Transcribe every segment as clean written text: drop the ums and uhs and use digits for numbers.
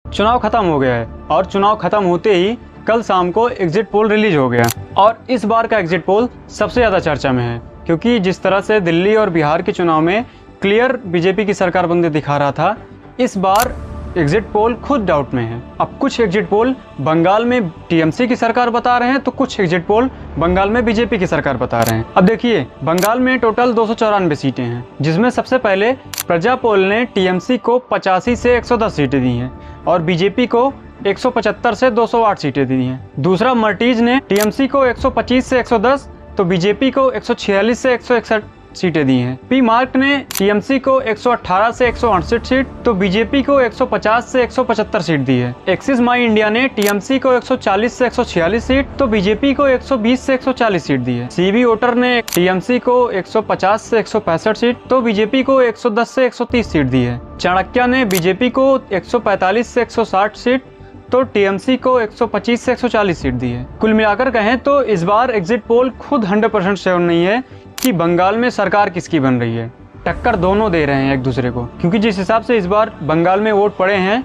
चुनाव खत्म हो गया है और चुनाव खत्म होते ही कल शाम को एग्जिट पोल रिलीज हो गया और इस बार का एग्जिट पोल सबसे ज़्यादा चर्चा में है, क्योंकि जिस तरह से दिल्ली और बिहार के चुनाव में क्लियर बीजेपी की सरकार बनते दिखा रहा था, इस बार एग्जिट पोल खुद डाउट में है। अब कुछ एग्जिट पोल बंगाल में टीएमसी की सरकार बता रहे हैं तो कुछ एग्जिट पोल बंगाल में बीजेपी की सरकार बता रहे हैं। अब देखिए, बंगाल में टोटल 294 सीटें हैं, जिसमें सबसे पहले प्रजा पोल ने टीएमसी को 85 से 110 सीटें दी हैं और बीजेपी को 175 से 208 सीटें दी हैं। दूसरा मर्टीज ने टीएमसी को 125 से 110 तो बीजेपी को 146 से 161 सीटें दी हैं। पी मार्क ने टीएमसी को 118 से 168 सीट तो बीजेपी को 150 से 175 सीट दी है। एक्सिस माई इंडिया ने टीएमसी को 140 से 146 सीट तो बीजेपी को 120 से 140 सीट दी है। सीवी वोटर ने टीएमसी को 150 से 165 सीट तो बीजेपी को 110 से 130 सीट दी है। चाणक्य ने बीजेपी को 145 से 160 सीट तो टीएमसी को 125 से 140 सीट दी है। कुल मिलाकर कहें तो इस बार एग्जिट पोल खुद 100% श्योर नहीं है कि बंगाल में सरकार किसकी बन रही है। टक्कर दोनों दे रहे हैं एक दूसरे को, क्योंकि जिस हिसाब से इस बार बंगाल में वोट पड़े हैं,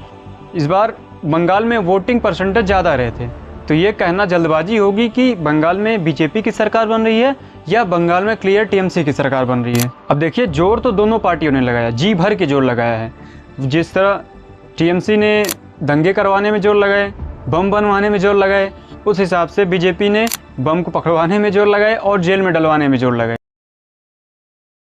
इस बार बंगाल में वोटिंग परसेंटेज ज़्यादा रहे थे, तो ये कहना जल्दबाजी होगी कि बंगाल में बीजेपी की सरकार बन रही है या बंगाल में क्लियर टीएमसी की सरकार बन रही है। अब देखिए, जोर तो दोनों पार्टियों ने लगाया, जी भर के जोर लगाया है। जिस तरह टीएमसी ने दंगे करवाने में जोर लगाए, बम बनवाने में जोर लगाए, उस हिसाब से बीजेपी ने बम को पकड़वाने में जोर लगाए और जेल में डलवाने में जोर लगाए।